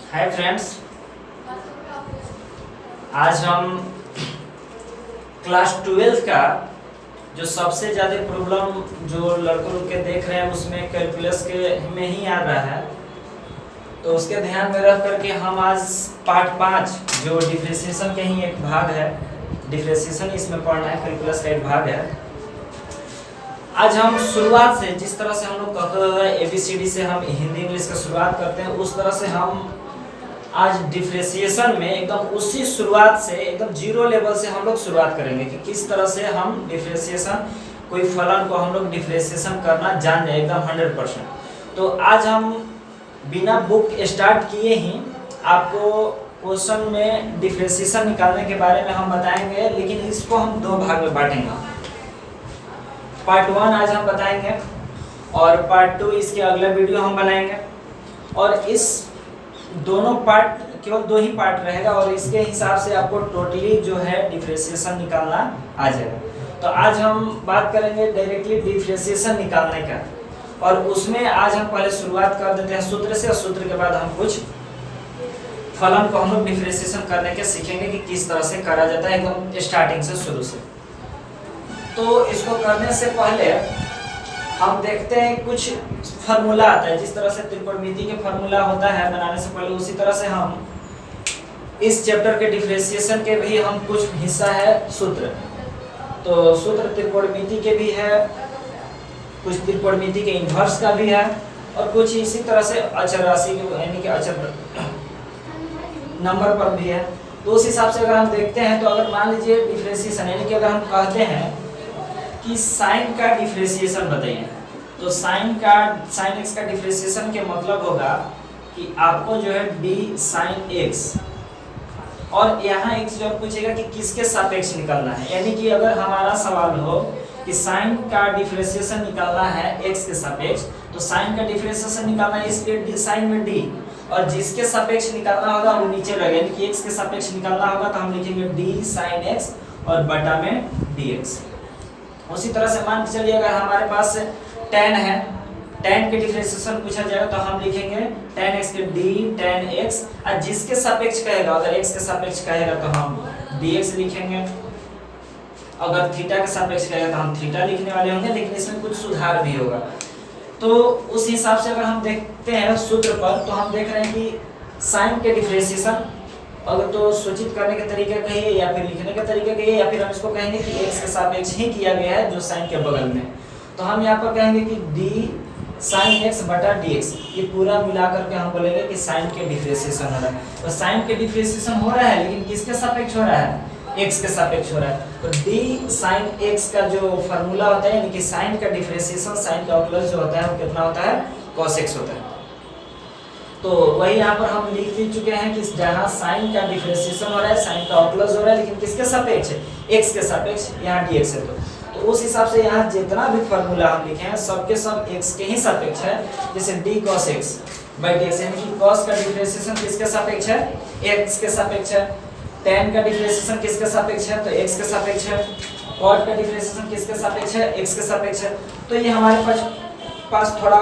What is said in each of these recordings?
Hi friends, आज हम class 12 का जो सबसे ज़्यादा प्रॉब्लम जो लड़कों के देख रहे हैं उसमें कैलकुलस के में ही आ रहा है। तो उसके ध्यान में रख करके हम आज पार्ट 5 जो डिफरेंशिएशन के ही एक भाग है, डिफरेंशिएशन इसमें पढ़ना है, कैलकुलस का एक भाग है। आज हम शुरुआत से जिस तरह से हम लोग कहते हैं ABCD से हम हिंदी इंग्लिश का शुरुआत करते हैं, उस तरह से हम आज डिफरेंशिएशन में एकदम उसी शुरुआत से एकदम जीरो लेवल से हम लोग शुरुआत करेंगे कि किस तरह से हम डिफरेंशिएशन कोई फलन को हम लोग डिफरेंशिएशन करना जान जाए एकदम 100%। तो आज हम बिना बुक स्टार्ट किए ही आपको क्वेश्चन में डिफरेंशिएशन निकालने के बारे में हम बताएंगे, लेकिन इसको हम दो भाग में बांटेंगे। पार्ट 1 आज हम बताएंगे और पार्ट 2 इसके अगले वीडियो हम बनाएंगे। और इस दोनों पार्ट केवल 2 ही पार्ट रहेगा और इसके हिसाब से आपको टोटली जो है डिफरेंशिएशन निकालना आ जाएगा। तो आज हम बात करेंगे डायरेक्टली डिफरेंशिएशन निकालने का, और उसमें आज हम पहले शुरुआत कर देते हैं सूत्र से, और सूत्र के बाद हम कुछ फलन को हम लोग डिफरेंशिएशन करने के सीखेंगे कि किस तरह से करा जाता है एकदम स्टार्टिंग से, शुरू से। तो इसको करने से पहले हम देखते हैं कुछ फार्मूला आता है, जिस तरह से त्रिकोणमिति के फार्मूला होता है बनाने से पहले, उसी तरह से हम इस चैप्टर के डिफरेंशिएशन के भी हम कुछ हिस्सा है सूत्र। तो सूत्र त्रिकोणमिति के भी है, कुछ त्रिकोणमिति के इन्वर्स का भी है, और कुछ इसी तरह से अचर राशि यानी कि अचर नंबर पर भी है। तो उस हिसाब से अगर हम देखते हैं तो अगर मान लीजिए डिफरेंशिएशन यानी कि अगर हम कहते हैं कि साइन का डिफरेंशिएशन बताइए, तो साइन एक्स का डिफरेंशिएशन के मतलब होगा कि आपको जो है d साइन एक्स, और यहाँ एक चीज और पूछेगा कि किसके सापेक्ष निकालना है। यानी कि अगर हमारा सवाल हो कि साइन का डिफरेंशिएशन निकालना है x के सापेक्ष, तो साइन का डिफरेंशिएशन निकालना है इसलिए साइन में d, और जिसके सापेक्ष निकालना होगा वो नीचे रहेगा, यानी कि x के सापेक्ष निकालना होगा तो हम लिखेंगे d साइन x और बटा में dx। उसी तरह से मान के चलिए अगर हमारे पास tan है, tan के डिफरेंशिएशन पूछा जाएगा तो हम लिखेंगे tan x के d tan x, और जिसके सापेक्ष कहेगा, अगर x के सापेक्ष कहेगा तो हम dx लिखेंगे, अगर थीटा के सापेक्ष कहेगा तो हम थीटा लिखने वाले होंगे, लेकिन इसमें कुछ सुधार भी होगा। तो उस हिसाब से अगर हम देखते हैं सूत्र पर, तो हम देख रहे हैं कि साइन के डिफरेंशिएशन अगर तो सूचित करने के तरीके कहिए या फिर लिखने के तरीके कहिए, या फिर हम इसको कहेंगे कि x के सापेक्ष ही किया गया है जो साइन के बगल में, तो हम यहाँ पर कहेंगे कि d साइन x बटा dx, ये पूरा मिला करके हम बोलेंगे कि साइन के डिफरेंशिएशन हो रहा है। तो साइन के डिफरेंशिएशन हो रहा है, लेकिन किसके सापेक्ष हो रहा है? x के सापेक्ष हो रहा है। तो d साइन x का जो फार्मूला होता है, यानी कि साइन का डिफरेंशिएशन, साइन का ऑक्युलस जो होता है वो कितना होता है? cos x होता है। तो वही यहाँ पर हम लिख भी चुके हैं कि जहाँ साइन का डिफरेंशिएशन हो रहा है, साइन का ऑक्युलस हो रहा है, लेकिन किसके सापेक्ष है? x के सापेक्ष, यहाँ dx है। तो उस हिसाब से यहाँ जितना भी फार्मूला हम लिखे हैं सबके सब x के ही सापेक्ष है। जैसे d cos x by dx, यानी कि cos का डिफरेंशिएशन किसके सापेक्ष है? x के सापेक्ष है। tan का डिफरेंशिएशन किसके सापेक्ष है? तो x के सापेक्ष है। cot का डिफरेंशिएशन किसके सापेक्ष है? x के सापेक्ष है। तो ये हमारे पास थोड़ा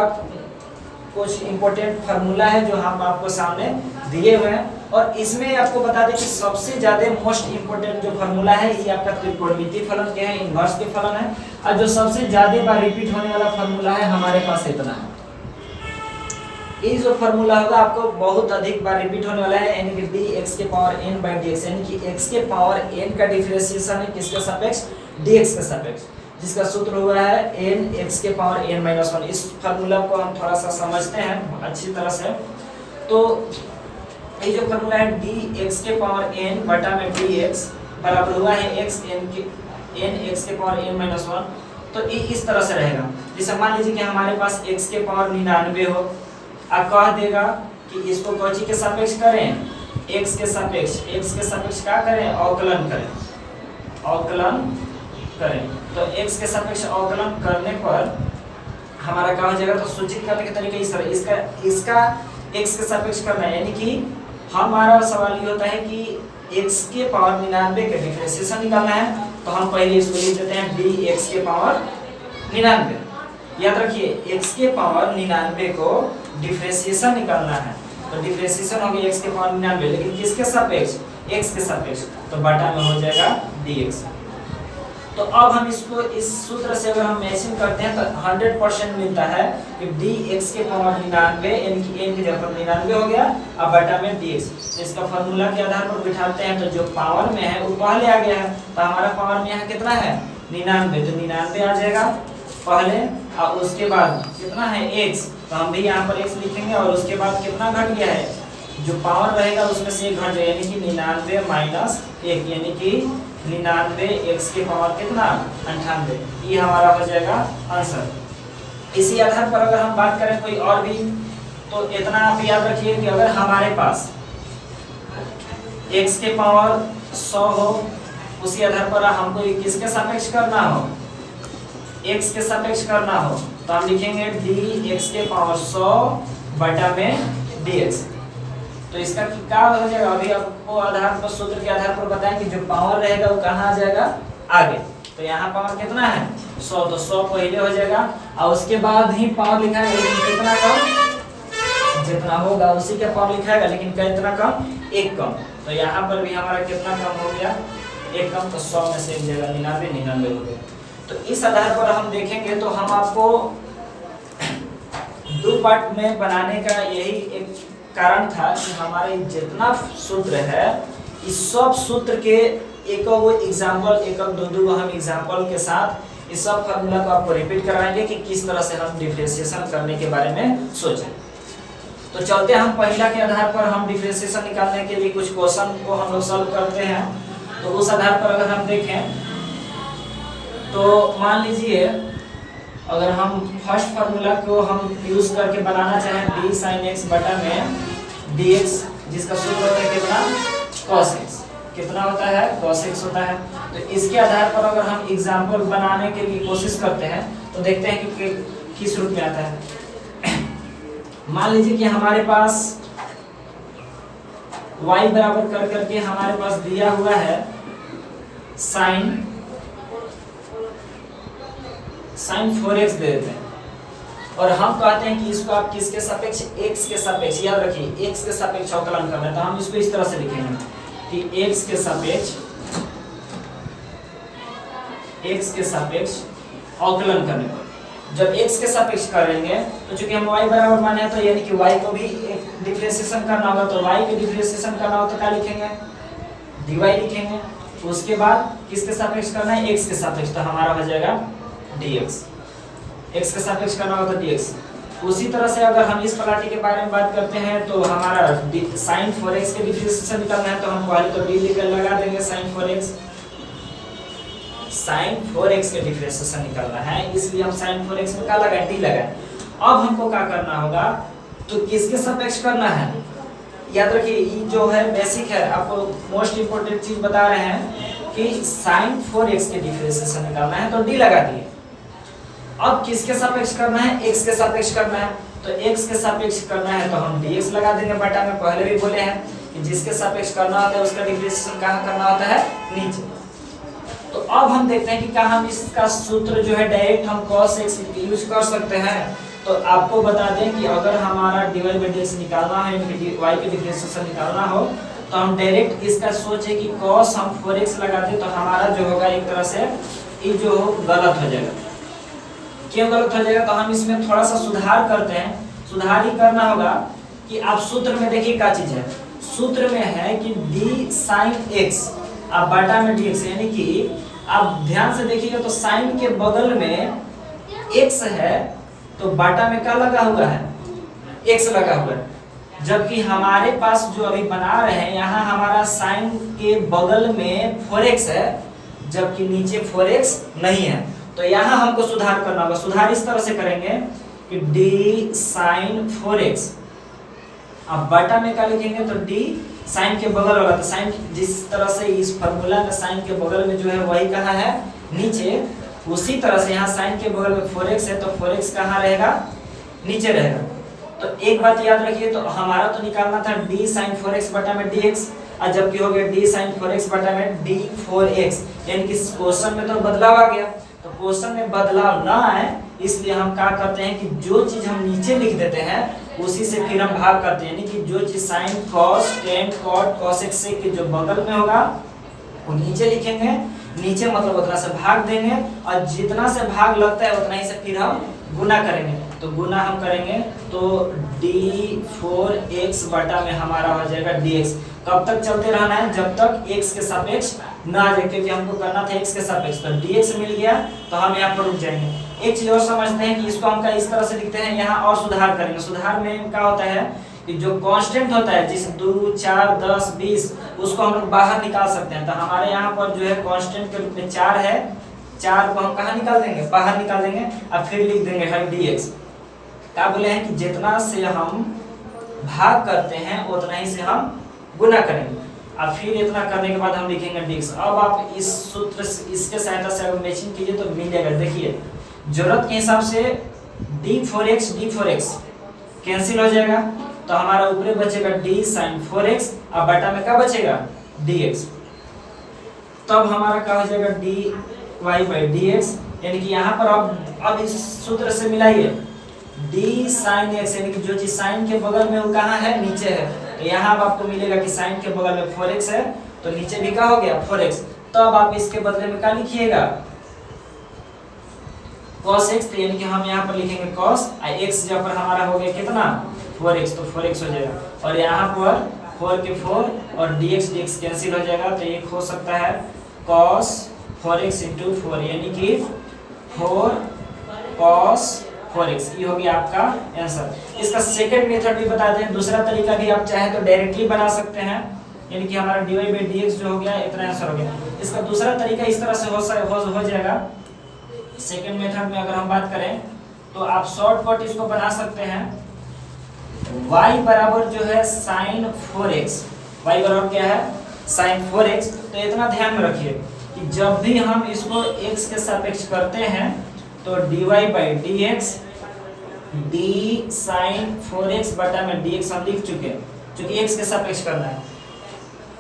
कुछ इंपॉर्टेंट फार्मूला है जो हम आपको सामने दिए हुए हैं, और इसमें आपको बता दें कि सबसे ज्यादा मोस्ट इंपॉर्टेंट जो फार्मूला है ये आपका त्रिकोणमिति फलन के है, इन्वर्स के फलन है, और जो सबसे ज्यादा बार रिपीट होने वाला फार्मूला है हमारे पास इतना है। ये जो फार्मूला होगा आपको बहुत अधिक बार रिपीट होने वाला है, यानी कि dx के पावर n by dx, यानी कि x के पावर n का डिफरेंशिएशन है किसके सापेक्ष? dx के सापेक्ष, जिसका सूत्र हुआ है n x के पावर n minus 1। इस फार्मूला को हम थोड़ा सा समझते हैं अच्छी तरह से। तो ये जो फार्मूला है dx के पावर n बटा में dx बराबर हुआ है x n x के पावर n minus 1। तो ये इस तरह से रहेगा। जैसे मान लीजिए कि हमारे पास x के पावर 99 हो, अब कह देगा कि इसको कौची के सापेक्ष करें? x के सापेक्ष क्या करें? अवकलन करें, अवकलन करें। तो x के सापेक्ष अवकलन करने पर हमारा क्या हो जाएगा? तो सूचित करने के तरीके इस तरह, इसका x के सापेक्ष करना है, यानी कि हमारा सवाल ये होता है कि x के पावर 99 का डिफरेंशिएशन निकालना है। तो हम पहले इसको लिख देते हैं dx के पावर 99। याद रखिए x के पावर 99 को डिफरेंशिएशन निकालना है, तो तो डिफरेंशिएशन हो गया x के पावर 99, लेकिन किसके सापेक्ष, x के सापेक्ष, तो बटा में हो जाएगा dx। तो अब हम इसको इस सूत्र से अगर हम मैचिंग करते हैं तो 100% मिलता है कि dx के पावर 99 यानी कि n की जगह पर 99 हो गया, अब बटा में dx। तो इसका फार्मूला के आधार पर बिठाते हैं तो जो पावर में है वो पहले आ गया है, तो हमारा पावर में यहाँ कितना है 99, तो 99 आ जाएगा पहले, और उसके बाद कितना है x, तो हम भी यहाँ पर x लिखेंगे, और उसके बाद कितना घट गया है, जो पावर रहेगा उसमें से एक घट जाएगा, यानी कि 99 माइनस 1, यानी कि 99 x के पावर कितना 98, ये हमारा हो जाएगा आंसर। इसी आधार पर अगर हम बात करें कोई और भी, तो इतना आप याद रखिए कि अगर हमारे पास x के पावर 100 हो, उसी आधार पर हमको किसके सापेक्ष करना हो, x के सापेक्ष करना हो, तो हम लिखेंगे dx के पावर 100 बटा में dx। तो इसका क्या हो जाएगा, अभी आपको आधार पर सूत्र के आधार पर बताएं कि जो पावर रहेगा वो कहाँ आ जाएगा आगे, तो यहाँ पावर कितना है 100, तो 100 पहले हो जाएगा, और उसके बाद ही पावर लिखा है, लेकिन कितना कम, जितना होगा उसी का पावर लिखा है, लेकिन कितना कम, 1 कम। तो यहाँ पर भी हमारा कितना कम हो गया, 1 कम, तो 100 में से एक जगह 99 हो गया। तो इस आधार पर हम देखेंगे तो हम आपको 2 पार्ट में बनाने का यही एक कारण था कि हमारे जितना सूत्र है इस सब सूत्र के एक एग्जाम्पल, एक दो हम एग्जाम्पल के साथ इस सब फार्मूला को आपको रिपीट कराएंगे कि किस तरह से हम डिफरेंशिएशन करने के बारे में सोचें। तो चलते हम पहला के आधार पर हम डिफरेंशिएशन निकालने के लिए कुछ क्वेश्चन को हम लोग सॉल्व करते हैं। तो उस आधार पर अगर हम देखें तो मान लीजिए अगर हम फर्स्ट फार्मूला को हम यूज करके बनाना चाहें d sin x बटा में dx, जिसका सूत्र होता है कितना cos x, कितना होता है cos x होता है। तो इसके आधार पर अगर हम एग्जांपल बनाने के लिए कोशिश करते हैं तो देखते हैं कि किस रूप में आता है। मान लीजिए कि हमारे पास y बराबर कर करके हमारे पास दिया हुआ है sin 4x दे देते हैं, और हम कहते हैं कि इसको आप किसके सापेक्ष, x के सापेक्ष, याद रखिए x के सापेक्ष अवकलन करना है, तो हम इसको इस तरह से लिखेंगे कि x के सापेक्ष अवकलन करने पर जब x के सापेक्ष करेंगे तो चूंकि हम y बराबर माने हैं, तो यानी कि y को भी डिफरेंशिएशन करना होगा, तो y के डिफरेंशिएशन करना हो तो क्या लिखेंगे dy लिखेंगे, तो उसके बाद किसके सापेक्ष करना है x के सापेक्ष, तो हमारा हो जाएगा dx, x के सापेक्ष करना होगा तो dx। उसी तरह से अगर हम इस प्रॉपर्टी के बारे में बात करते हैं तो हमारा sin 4x के डिफरेंशिएशन निकालना है, तो हम पहले तो d लेकर लगा देंगे sin 4x के डिफरेंशिएशन निकालना है, इसलिए हम sin 4x में क्या लगाएं d लगाएं। अब हमको क्या करना होगा, तो किसके सापेक्ष करना है, याद रखिए ये जो है बेसिक है, आपको मोस्ट इंपोर्टेंट चीज बता रहे हैं कि sin 4x के डिफरेंशिएशन निकालना है, तो d लगा दिए। अब किसके सापेक्ष करना है, x के सापेक्ष करना है, तो x के सापेक्ष करना है तो हम dx लगा देंगे बटा में, पहले भी बोले हैं कि जिसके सापेक्ष करना होता है उसका डिफरेंशिएशन कहाँ करना होता है, नीचे। तो अब हम देखते हैं कि क्या हम इसका सूत्र जो है डायरेक्ट हम cos x यूज कर सकते हैं। तो आपको बता दें कि अगर हमारा dy by dx निकालना है, y के डिफरेंशिएशन निकालना हो, तो हम डायरेक्ट इसका सोचे कि cos हम 4x लगा दें, तो हमारा जो होगा एक तरह से ये जो गलत हो जाएगा। क्यों गलत हो जाएगा, तो हम इसमें थोड़ा सा सुधार करते हैं। सुधार ही करना होगा कि आप सूत्र में देखिए क्या चीज है, सूत्र में है कि d sin x आप बटा में dx, यानी कि आप ध्यान से देखिएगा तो sin के बगल में x है तो बटा में क्या लगा हुआ है, x लगा हुआ है, जबकि हमारे पास जो अभी बना रहे हैं यहाँ हमारा sin के बगल में 4x है जबकि नीचे 4x नहीं है। तो यहाँ हमको सुधार करना होगा। सुधार इस तरह से करेंगे कि d sin 4x अब बटा में क्या लिखेंगे, तो d sin के बगल वाला, तो sin जिस तरह से इस फार्मूला में sin के बगल में जो है वही कहाँ है, नीचे, उसी तरह से यहाँ sin के बगल में 4x है तो 4x कहाँ रहेगा, नीचे रहेगा। तो एक बात याद रखिए, तो हमारा तो निकालना था d sin 4x बटा में dx, और जबकि हो गया d sin 4x बटा में d 4x, यानी कि क्वेश्चन में तो बदलाव आ गया। तो क्वेश्चन में बदलाव ना आए इसलिए हम क्या करते हैं कि जो चीज हम नीचे लिख देते हैं उसी से फिर हम भाग करते हैं, यानी कि जो चीज sine cos tan cot cos x से के जो बगल में होगा वो नीचे लिखेंगे, नीचे मतलब उतना से भाग देंगे और जितना से भाग लगता है उतना ही से फिर हम गुना करेंगे। तो गुना हम करेंगे तो d4x बटा में हमारा हो जाएगा dx। कब तक चलते रहना है? जब तक x के सापेक्ष ना आ जाए, क्योंकि हमको करना था x के सापेक्ष। तो dx मिल गया तो हम यहाँ पर रुक जाएंगे। एक चीज और समझते हैं कि इसको हम इस तरह से लिखते हैं, यहाँ और सुधार करेंगे। सुधार में क्या होता है कि जो कांस्टेंट होता है जैसे 2 4 10 20 उसको हम लोग बाहर निकाल सकते हैं। तो हमारे यहाँ पर जो है कांस्टेंट के रूप में 4 है, 4 को हम कहाँ निकाल देंगे? बाहर निकाल देंगे। अब फिर लिख देंगे है dx। क्या बोले हैं कि जितना से हम भाग करते हैं उतना ही से हम गुना करेंगे। अब फिर इतना करने के बाद हम लिखेंगे dx। अब आप इस सूत्र से इसके सहायता से अगर मैचिंग कीजिए तो मिलेगा। देखिए जरूरत के हिसाब से d4x कैंसिल हो जाएगा, तो हमारा ऊपर बचेगा d sin 4x और बटा में क्या बचेगा? dx। तब हमारा क्या हो जाएगा? dy/dx, यानी कि यहाँ पर अब इस सूत्र से मिलाइए d sin x, यानी कि जो चीज साइन के बगल में वो कहाँ है? नीचे है। तो यहाँ अब आपको मिलेगा कि साइन के बगल में 4x है तो नीचे भी क्या हो गया? 4x। तब आप इसके बदले में क्या लिखिएगा? cos x। तो यानी कि हम यहाँ पर लिखेंगे cos x, जहाँ पर हमारा हो गया कितना? 4x, तो 4x हो जाएगा। और यहाँ पर 4 के 4 और dx कैंसिल हो जाएगा, तो एक हो सकता है cos 4x × 4, यानी कि 4 cos 4x। ये हो गया आपका आंसर। इसका सेकंड मेथड भी बताते हैं, दूसरा तरीका भी आप चाहे तो डायरेक्टली बना सकते हैं, यानी कि हमारा dy/dx जो हो गया इतना आंसर हो गया। इसका दूसरा तरीका इस तरह से हो जाएगा। सेकंड मेथड में अगर हम बात करें तो आप शॉर्टकट इसको बना सकते हैं, y बराबर जो है sin 4x। y बराबर क्या है? sin 4x। तो इतना ध्यान में रखिए कि जब भी हम इसको x के सापेक्ष करते हैं तो dy/dx d sin 4x बटा में dx हम लिख चुके हैं, क्योंकि x के सापेक्ष करना है।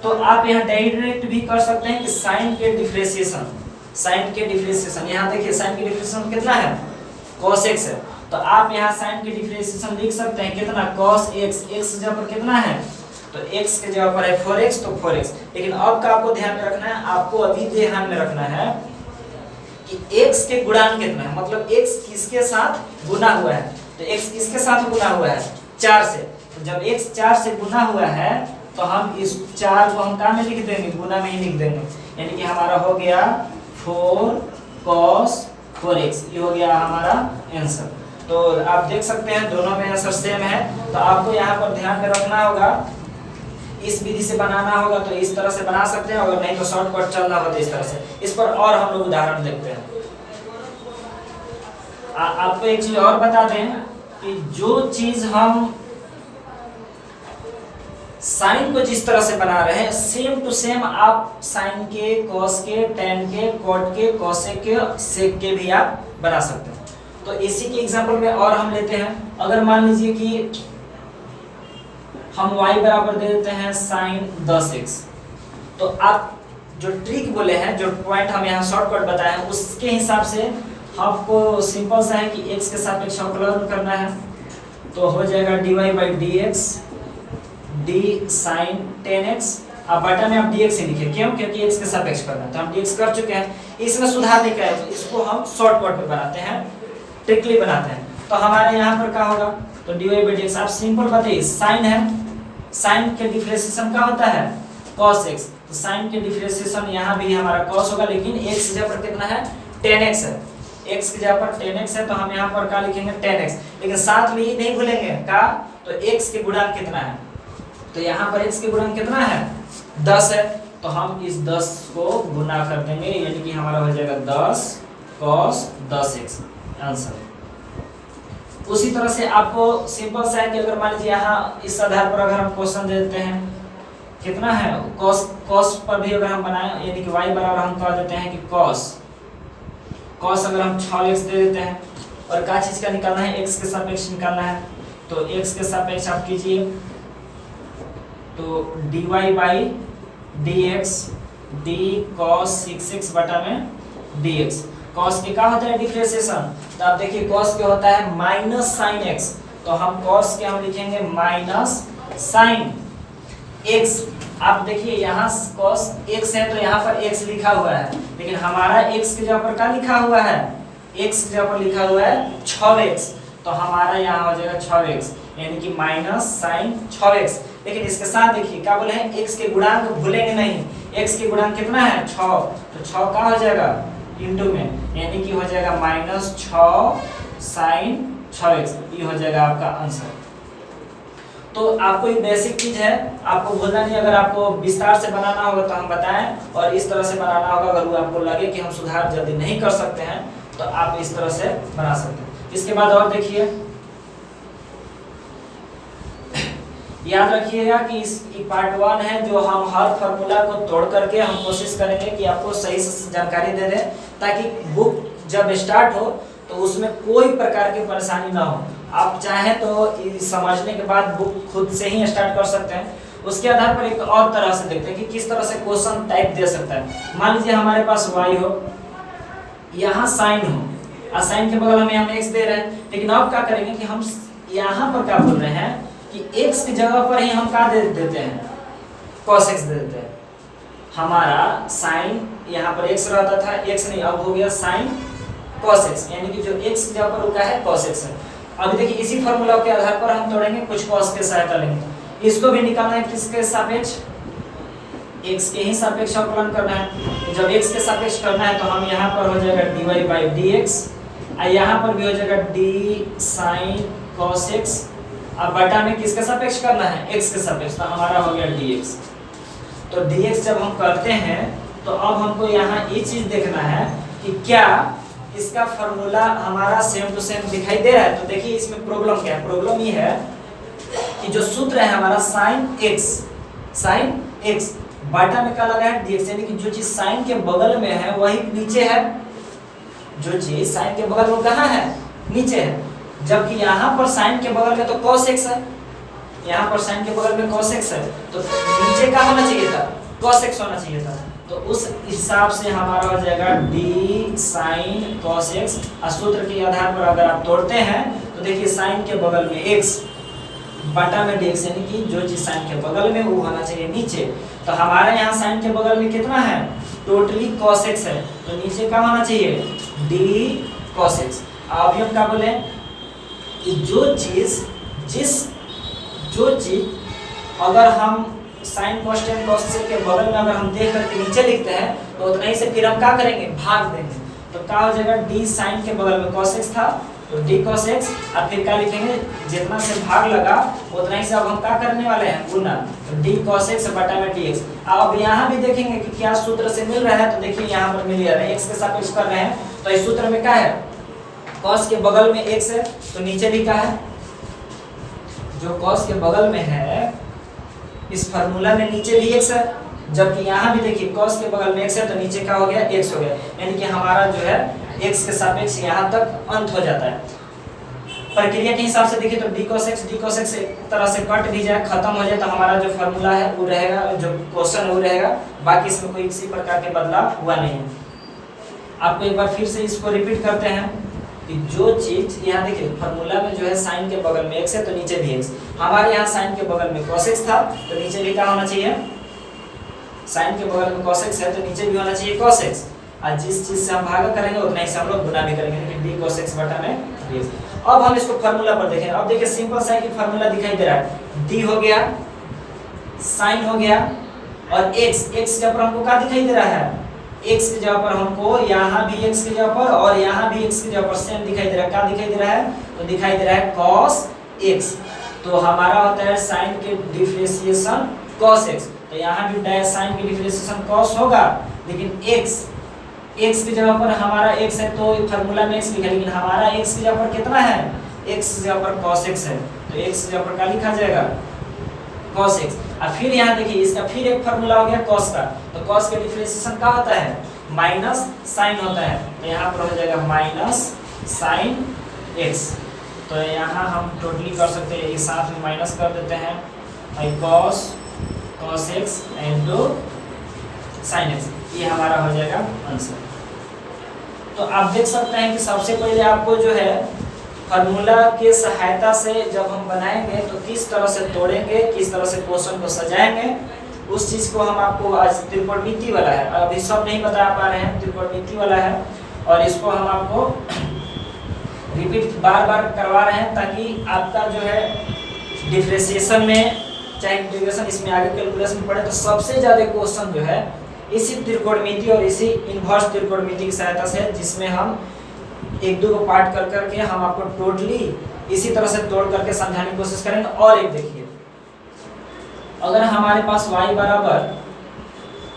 तो आप यहाँ डायरेक्ट भी कर सकते हैं कि साइन के डिफरेंशिएशन, यहाँ देखिए साइन के डिफरेंशिएशन कितना है? cos x है। तो आप यहाँ साइन के डिफरेंशिएशन लिख सकते हैं कितना? cos x। x जगह पर कितना है? तो x के जगह पर है 4x, तो 4x। लेकिन अब का आपको ध्यान में रखना है, आपको अभी ध्यान में रखना है कि x के गुणांक कितना है, मतलब x किसके साथ गुना हुआ है। तो x किसके साथ गुना हुआ है? 4 से। तो जब x 4 से गुना हुआ है तो हम इस 4 को हम कहाँ में लिख देंगे? गुना में ही लिख देंगे, यानी कि हमारा हो गया 4 cos 4x। ये हो गया हमारा आंसर। तो आप देख सकते हैं दोनों में आंसर सेम है। तो आपको यहाँ पर ध्यान में रखना होगा, इस विधि से बनाना होगा तो इस तरह से बना सकते हैं, अगर नहीं तो शॉर्टकट चलना होता है इस तरह से। इस पर और हम लोग उदाहरण देखते हैं। आपको एक चीज और बता दें कि जो चीज हम साइन को जिस तरह से बना रहे हैं सेम टू सेम आप साइन के, कॉस के, टेन के, कॉट के, कॉसेक के, सेक के भी आप बना सकते हैं। तो इसी के एग्जांपल में और हम लेते हैं। अगर मान लीजिए कि हम y बराबर दे देते हैं साइन 10x, तो आप जो ट्रिक बोले हैं, जो पॉइंट हम यहाँ शॉर्टकट बताए हैं, उसके हिसाब से आपको सिंपल सा है कि x के सापेक्ष अवकलन करना है। तो हो जाएगा dy/dx d sin 10x। अब बटा में आप dx ही लिखिए, क्यों? क्योंकि x के सापेक्ष करना है। तो हम dx कर चुके हैं, इसमें सुधार नहीं किया है, तो इसको हम शॉर्टकट में बनाते हैं, ट्रिकली बनाते हैं। तो हमारे यहाँ पर क्या होगा? तो dy/dx आप सिंपल बताइए, साइन है, साइन के डिफरेंशिएशन क्या होता है? cos x। तो साइन के डिफरेंशिएशन यहाँ भी हमारा cos होगा, लेकिन x की जगह पर कितना है? 10x है। x की जगह पर 10x है, तो हम यहाँ पर क्या लिखेंगे? 10x। लेकिन साथ में ये नहीं भूलेंगे का, तो x के गुणांक कितना है? तो यहाँ पर x के गुणांक कितना है? 10 है। तो हम इस 10 को गुना कर देंगे, यानी कि हमारा हो जाएगा 10 cos 10x आंसर। उसी तरह से आपको सिंपल सा है कि अगर मान लीजिए यहाँ इस आधार पर अगर हम क्वेश्चन दे देते हैं कितना है cos पर भी अगर हम बनाएं, यानी कि y बराबर हम कह देते हैं कि cos अगर हम 6x दे देते हैं और क्या चीज का निकालना है? x के सापेक्ष निकालना है। तो x के सापेक्ष आप कीजिए, तो dy/dx d cos 6x बटा में dx। cos के क्या होता है? डिफरेंशिएशन। तो आप देखिए cos के होता है माइनस साइन x, तो हम कॉस के हम लिखेंगे माइनस साइन एक्स। आप देखिए यहाँ कॉस एक्स है तो यहाँ पर एक्स लिखा हुआ है, लेकिन हमारा एक्स के जगह पर क्या लिखा हुआ है, एक्स के जगह पर लिखा हुआ है 6x, तो हमारा यहाँ हो जाएगा 6x, यानी कि माइनस साइन 6x। लेकिन इसके साथ देखिए क्या बोले हैं, x के गुणांक भूलेंगे नहीं, x के गुणांक कितना है 6, तो 6 का हो जाएगा इंटू में, यानी कि हो जाएगा माइनस 6 साइन 6x, ये हो जाएगा आपका आंसर। तो आपको ये बेसिक चीज है, आपको भूलना नहीं। अगर आपको विस्तार से बनाना होगा तो हम बताएं, और इस तरह से बनाना होगा अगर वो आपको लगे कि हम सुधार जल्दी नहीं कर सकते हैं तो आप इस तरह से बना सकते हैं। इसके बाद और देखिए, याद रखिएगा कि इस पार्ट 1 है जो हम हर फार्मूला को तोड़ करके हम कोशिश करेंगे कि आपको सही से जानकारी दे दें, ताकि बुक जब स्टार्ट हो तो उसमें कोई प्रकार की परेशानी ना हो। आप चाहें तो समझने के बाद बुक खुद से ही स्टार्ट कर सकते हैं। उसके आधार पर एक और तरह से देखते हैं कि किस तरह से क्वेश्चन टाइप दे सकता है। मान लीजिए हमारे पास y हो, यहाँ साइन हो, और साइन के बगल में हम x दे रहे हैं, लेकिन अब क्या करेंगे कि हम यहाँ पर क्या बोल रहे हैं कि x की जगह पर ही हम क्या दे देते हैं, cos x दे देते हैं। हमारा साइन यहाँ पर x रहता था, x नहीं अब हो गया साइन cos x, यानी कि जो x की जगह पर रुका है cos x है। अभी देखिए इसी फार्मूला के आधार पर हम तोड़ेंगे, कुछ cos के सहायता लेंगे। इसको भी निकालना है किसके सापेक्ष, x के ही सापेक्ष अवकलन करना है। जब x के सापेक्ष करना है तो हम यहाँ पर हो जाएगा dy/dx, और यहाँ पर भी हो जाएगा d sin cos x, अब बटा में किसके सापेक्ष करना है, x के सापेक्ष, तो हमारा हो गया dx। तो dx जब हम करते हैं तो अब हमको यहाँ ये चीज देखना है कि क्या इसका फॉर्मूला हमारा सेम टू सेम दिखाई दे रहा है। तो देखिए इसमें प्रॉब्लम क्या है, प्रॉब्लम ये है कि जो सूत्र है हमारा sin x बाटा में क्या लगा है dx, यानी कि जो चीज साइन के बगल में है वही नीचे है, जो चीज साइन के बगल में कहाँ है, नीचे है, जबकि यहाँ पर साइन के बगल में तो cos x है, यहाँ पर साइन के बगल में cos x है, तो नीचे क्या होना चाहिए था, cos x होना चाहिए था। तो उस हिसाब से हमारा हो जाएगा d sin cos x, और सूत्र के आधार पर अगर आप तोड़ते हैं तो देखिए साइन के बगल में x बटा में dx, यानी कि जो चीज साइन के बगल में वो होना चाहिए नीचे। तो हमारे यहाँ साइन के बगल में कितना है, टोटली cos x है, तो नीचे क्या होना चाहिए d cos x। अभी हम क्या बोले कि जो चीज अगर हम साइन कॉन्स्टेंट cos के बगल में अगर हम देख करके नीचे लिखते हैं तो उतना ही से फिर हम क्या करेंगे, भाग देंगे। तो क्या हो जाएगा, d साइन के बगल में cos x था तो d cos x, और फिर क्या लिखेंगे, जितना से भाग लगा उतना ही से अब हम क्या करने वाले हैं, गुना, तो d cos x बटा में dx। अब यहाँ भी देखेंगे कि क्या सूत्र से मिल रहा है, तो देखिए यहाँ पर मिल रहा है, x के सापेक्ष कर रहे हैं, तो इस सूत्र में क्या है, cos के बगल में x है तो नीचे भी क्या है, जो cos के बगल में है इस फार्मूला में नीचे भी x है, जबकि यहाँ भी देखिए cos के बगल में x है तो नीचे क्या हो गया, x हो गया, यानी कि हमारा जो है x के सापेक्ष यहाँ तक अंत हो जाता है। प्रक्रिया के हिसाब से देखिए तो d cos x एक तरह से कट भी जाए, खत्म हो जाए, तो हमारा जो फार्मूला है वो रहेगा, जो क्वेश्चन वो रहेगा, बाकी इसमें कोई किसी प्रकार के बदलाव हुआ नहीं है। आपको एक बार फिर से इसको रिपीट करते हैं कि जो चीज यहाँ देखिए फार्मूला में जो है साइन के बगल में x है तो नीचे भी x, हमारे यहाँ साइन के बगल में cos x था तो नीचे भी क्या होना चाहिए, साइन के बगल में cos x है तो नीचे भी होना चाहिए cos x, और जिस चीज से हम भागा करेंगे उतना ही से हम लोग गुना भी करेंगे, लेकिन d cos x बटा में dx। अब हम इसको फार्मूला पर देखें, अब देखिए सिंपल साइन की फार्मूला दिखाई दे रहा है, d हो गया, साइन हो गया, और x जब पर हमको क्या दिखाई दे रहा है, x की जगह पर हमको यहाँ भी x की जगह पर और यहाँ भी x की जगह पर सेम दिखाई दे रहा है, क्या दिखाई दे रहा है, तो दिखाई दे रहा है cos x, तो हमारा होता है साइन के डिफरेंशिएशन cos x, तो यहाँ भी साइन की डिफरेंशिएशन cos होगा, लेकिन x की जगह पर हमारा x है तो फार्मूला में x लिखा, लेकिन हमारा x की जगह पर कितना है, x की जगह पर cos x है, तो x की जगह पर क्या लिखा जाएगा, cos x। और फिर यहाँ देखिए इसका फिर एक फार्मूला हो गया cos का, तो cos का डिफरेंशिएशन क्या होता है, माइनस साइन होता है, तो यहाँ पर हो जाएगा माइनस साइन x। तो यहाँ हम टोटली कर सकते हैं, एक साथ में माइनस कर देते हैं, cos x into sine x, ये हमारा हो जाएगा आंसर। तो आप देख सकते हैं कि सबसे पहले आपको जो है फार्मूला के सहायता से जब हम बनाएंगे तो किस तरह से तोड़ेंगे, किस तरह से क्वेश्चन को सजाएंगे, उस चीज को हम आपको आज त्रिकोणमिति वाला है, अभी सब नहीं बता पा रहे हैं, त्रिकोणमिति वाला है और इसको हम आपको रिपीट बार बार करवा रहे हैं ताकि आपका जो है डिफरेंशिएशन में चाहे इंटीग्रेशन इसमें आगे कैलकुलेशन पढ़े तो सबसे ज्यादा क्वेश्चन जो है इसी त्रिकोणमिति और इसी इनवर्स त्रिकोणमिति की सहायता से, जिसमें हम एक दो को पार्ट कर करके हम आपको टोटली इसी तरह से तोड़ करके समझाने की कोशिश करेंगे। और एक देखिए, अगर हमारे पास y बराबर,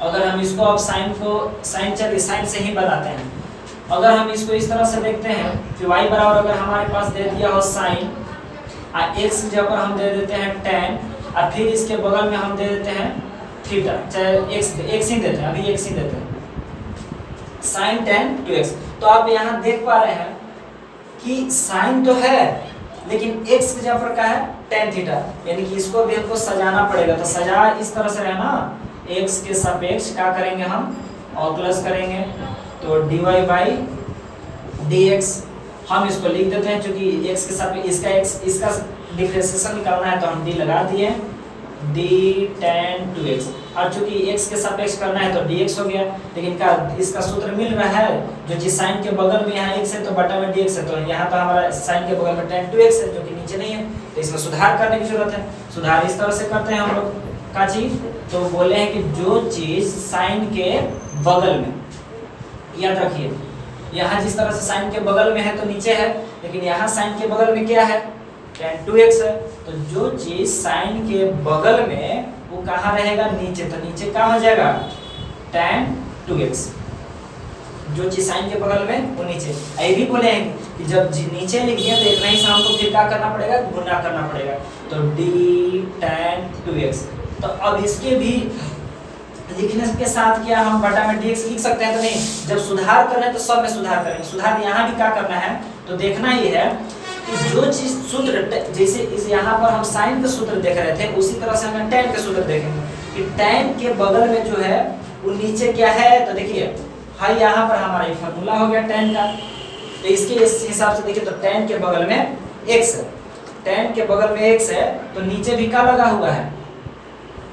अगर हम इसको अब साइन चलिए साइन से ही बनाते हैं, अगर हम इसको इस तरह से देखते हैं कि y बराबर अगर हमारे पास दे दिया हो साइन और x की जगह पर हम दे देते हैं tan और फिर इसके बगल में हम दे देते हैं थीटा, चाहे x ही देते हैं, अभी x ही देते हैं, sin tan 2x। तो आप यहाँ देख पा रहे हैं कि साइन तो है लेकिन x की जगह पर क्या है tan थीटा, यानी कि इसको भी हमको सजाना पड़ेगा। तो सजा इस तरह से रहना, x के सापेक्ष क्या करेंगे हम अवकलज करेंगे, तो dy बाई dx हम इसको लिख देते हैं, क्योंकि x के सापेक्ष इसका डिफरेंशिएशन निकालना है तो हम d लगा दिए d tan 2x, और चूंकि x के सापेक्ष करना है तो dx हो गया। लेकिन का इसका सूत्र मिल रहा है जो कि साइन के बगल में यहाँ x है तो बटा में dx है, तो यहाँ तो हमारा साइन के बगल में tan 2x है जो कि नीचे नहीं है, तो इसमें सुधार करने की जरूरत है। सुधार इस तरह से करते हैं हम लोग का चीज, तो बोले हैं कि जो चीज साइन के बगल में, याद रखिए यहाँ जिस तरह से साइन के बगल में है तो नीचे है, लेकिन यहाँ साइन के बगल में क्या है tan 2x है, तो जो चीज साइन के बगल में वो कहाँ रहेगा नीचे, तो नीचे क्या हो जाएगा tan 2x, जो चीज साइन के बगल में वो नीचे। ये भी बोले हैं कि जब नीचे लिख दिया तो इतना ही से हमको फिर क्या करना पड़ेगा गुना करना पड़ेगा, तो d tan 2x। तो अब इसके भी लिखने के साथ क्या हम बटा में dx लिख सकते हैं, तो नहीं, जब सुधार कर रहे हैं तो सब में सुधार करेंगे। सुधार यहाँ भी क्या करना है तो देखना ही है कि जो चीज सूत्र जैसे इस यहाँ पर हम साइन का सूत्र देख रहे थे उसी तरह से हम tan का सूत्र देखेंगे कि tan के बगल में जो है वो नीचे क्या है, तो देखिए हाई यहाँ पर हमारा ये फार्मूला हो गया tan का, तो इसके इस हिसाब से देखिए तो tan के बगल में x है, tan के बगल में x है तो नीचे भी क्या लगा हुआ है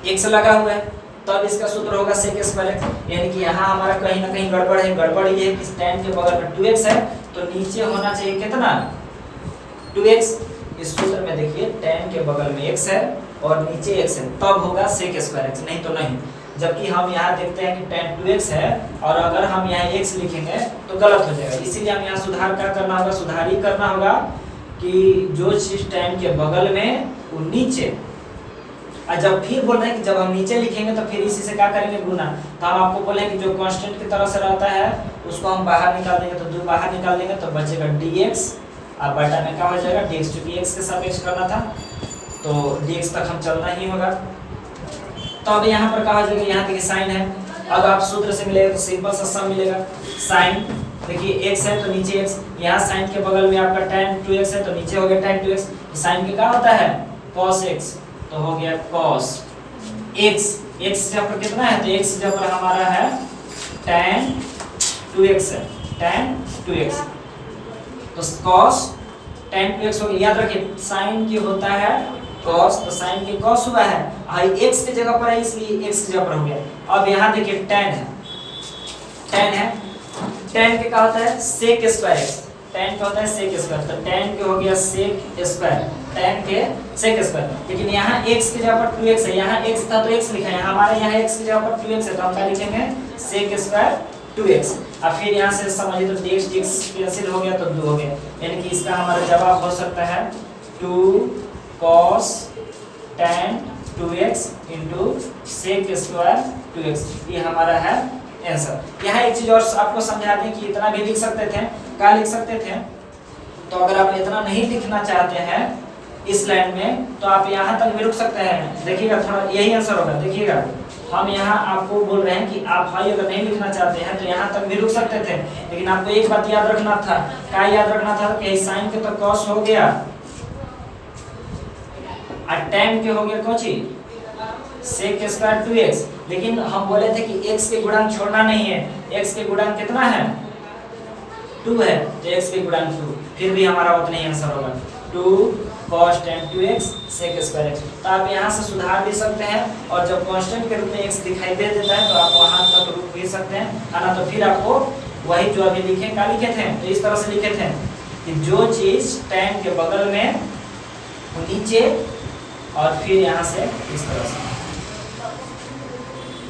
x लगा हुआ है, तब इसका सूत्र होगा sec स्क्वायर x, यानी कि यहाँ हमारा कहीं ना कहीं गड़बड़ है। गड़बड़ ये है कि tan के बगल में 2x है तो नीचे होना चाहिए कितना 2x, इस सूत्र में देखिए tan के बगल में x है और नीचे x है, तब होगा sec स्क्वायर x, नहीं तो नहीं। जबकि हम यहाँ देखते हैं कि tan 2x है और अगर हम यहाँ x लिखेंगे तो गलत हो जाएगा, इसीलिए हम यहाँ सुधार क्या करना होगा, सुधार ही करना होगा कि जो चीज tan के बगल में वो नीचे, और जब फिर बोल रहे हैं कि जब हम नीचे लिखेंगे तो फिर इसी से क्या करेंगे गुना, तो हम आपको बोले कि जो कांस्टेंट की तरह से रहता है उसको हम बाहर निकाल देंगे, तो 2 बाहर निकाल देंगे तो बचेगा dx और बटा में क्या हो जाएगा dx, क्योंकि x के सापेक्ष करना था तो dx तक हम चलना ही होगा। तो अब यहाँ पर क्या हो जाएगा, यहाँ देखिए साइन है, अब आप सूत्र से मिलेगा तो सिंपल सा सम मिलेगा, साइन देखिए x है तो नीचे x, यहाँ साइन के बगल में आपका tan 2x है तो नीचे हो गया tan 2x, साइन के क्या होता है cos x, तो हो गया cos x, x जब पर कितना है तो x जब पर हमारा है tan 2x है, tan 2x, तो cos tan 2x हो गया। याद रखिए साइन की होता है cos, तो साइन की cos हुआ है, x की जगह पर है इसलिए x की जगह पर हो गया। अब यहाँ देखिए tan है, tan के क्या होता है sec स्क्वायर x, tan का होता है sec स्क्वायर, तो tan के हो गया sec स्क्वायर, tan के sec स्क्वायर। लेकिन यहाँ x की जगह पर 2x है, यहाँ x था तो x लिखा है, हमारे यहाँ x की जगह पर 2x है तो हम क्या लिखेंगे sec स्क्वायर 2x, और फिर यहाँ से समझिए तो dx कैंसिल हो गया तो 2 हो गया, यानी कि इसका हमारा जवाब हो सकता है 2 cos tan 2x into sec square 2x, ये हमारा है आंसर। यहाँ एक चीज और आपको समझा दें कि इतना भी लिख सकते थे, क्या लिख सकते थे, तो अगर आप इतना नहीं लिखना चाहते हैं इस लाइन में तो आप यहाँ तक भी रुक सकते हैं। देखिएगा थोड़ा यही आंसर होगा, देखिएगा हम यहाँ आपको बोल रहे हैं कि आप हाई अगर नहीं लिखना चाहते हैं तो यहाँ तक भी रुक सकते थे, लेकिन आपको एक बात याद रखना था, क्या याद रखना था कि साइन के तो cos हो गया और tan के हो गया कौची sec स्क्वायर 2x, लेकिन हम बोले थे कि x के गुणांक छोड़ना नहीं है, x के गुणांक कितना है 2 है तो x भी गुणन 2, फिर भी हमारा उतना ही आंसर होगा 2 cos tan 2x sec square x। तो आप यहाँ से सुधार भी सकते हैं और जब कांस्टेंट के रूप में x दिखाई दे देता है तो आप वहाँ तक रुक भी सकते हैं, है ना। तो फिर आपको वही जो अभी लिखे क्या लिखे थे, तो इस तरह से लिखे थे कि जो चीज tan के बगल में नीचे और फिर यहाँ से इस तरह से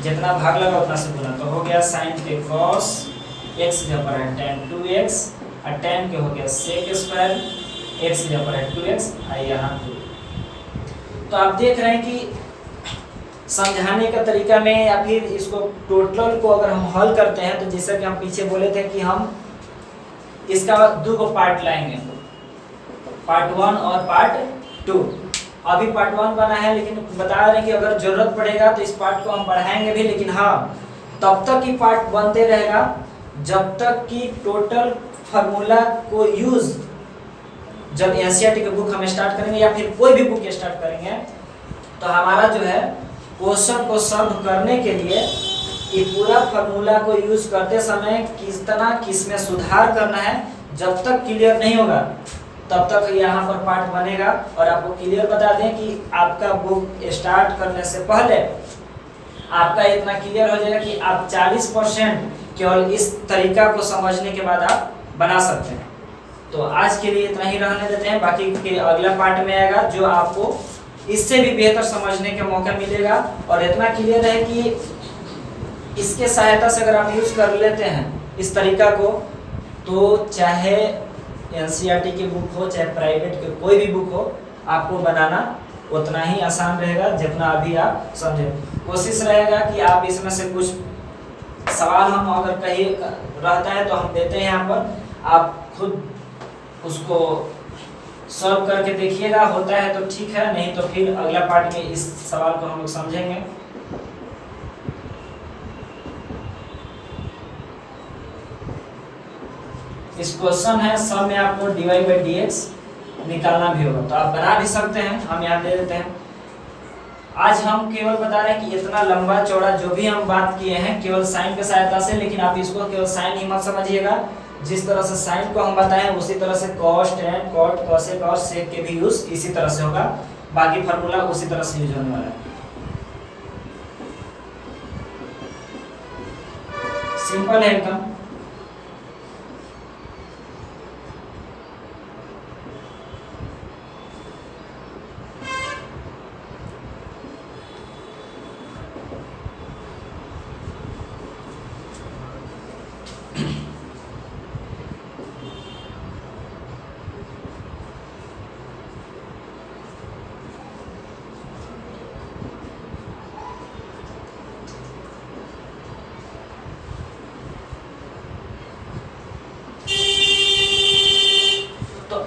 जितना भाग लगा उतना से गुना, तो हो गया sin के cos x जब पर है tan 2x और tan के हो गया sec स्क्वायर x जब पर है 2x और यहाँ 2। तो आप देख रहे हैं कि समझाने का तरीका में या फिर इसको टोटल को अगर हम हल करते हैं तो जैसा कि हम पीछे बोले थे कि हम इसका 2 को पार्ट लाएंगे, पार्ट 1 और पार्ट 2। अभी पार्ट 1 बना है लेकिन बता रहे हैं कि अगर जरूरत पड़ेगा तो इस पार्ट को हम बढ़ाएंगे भी, लेकिन हाँ तब तक ही पार्ट बनते रहेगा जब तक कि टोटल फार्मूला को यूज जब एनसीईआरटी की बुक हम स्टार्ट करेंगे या फिर कोई भी बुक स्टार्ट करेंगे तो हमारा जो है क्वेश्चन को सॉल्व करने के लिए ये पूरा फार्मूला को यूज करते समय कितना किसमें सुधार करना है जब तक क्लियर नहीं होगा तब तक यहाँ पर पार्ट बनेगा। और आपको क्लियर बता दें कि आपका बुक स्टार्ट करने से पहले आपका इतना क्लियर हो जाएगा कि आप 40% केवल इस तरीका को समझने के बाद आप बना सकते हैं। तो आज के लिए इतना ही रहने देते हैं, बाकी के अगला पार्ट में आएगा जो आपको इससे भी बेहतर समझने का मौका मिलेगा। और इतना क्लियर है कि इसके सहायता से अगर आप यूज कर लेते हैं इस तरीका को तो चाहे एनसीईआरटी की बुक हो चाहे प्राइवेट के कोई भी बुक हो आपको बनाना उतना ही आसान रहेगा जितना अभी आप समझे। कोशिश रहेगा कि आप इसमें से कुछ सवाल हम अगर कहीं रहता है तो हम देते हैं यहाँ पर, आप खुद उसको सॉल्व करके देखिएगा, होता है तो ठीक है, नहीं तो फिर अगला पार्ट में इस सवाल को हम लोग समझेंगे। इस क्वेश्चन है सब में आपको dy by dx निकालना भी होगा, तो आप बना भी सकते हैं, हम यहाँ दे देते हैं। आज हम केवल बता रहे हैं कि इतना लंबा चौड़ा जो भी हम बात किए हैं केवल साइन की सहायता से, लेकिन आप इसको केवल साइन ही मत समझिएगा, जिस तरह से साइन को हम बताएं उसी तरह से cos tan cot cosec और sec के भी यूज इसी तरह से होगा, बाकी फार्मूला उसी तरह से यूज होने वाला है। सिंपल है एकदम।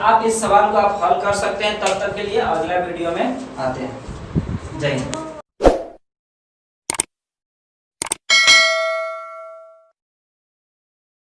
आप इस सवाल को आप हल कर सकते हैं, तब तक के लिए अगला वीडियो में आते हैं। जय हिंद।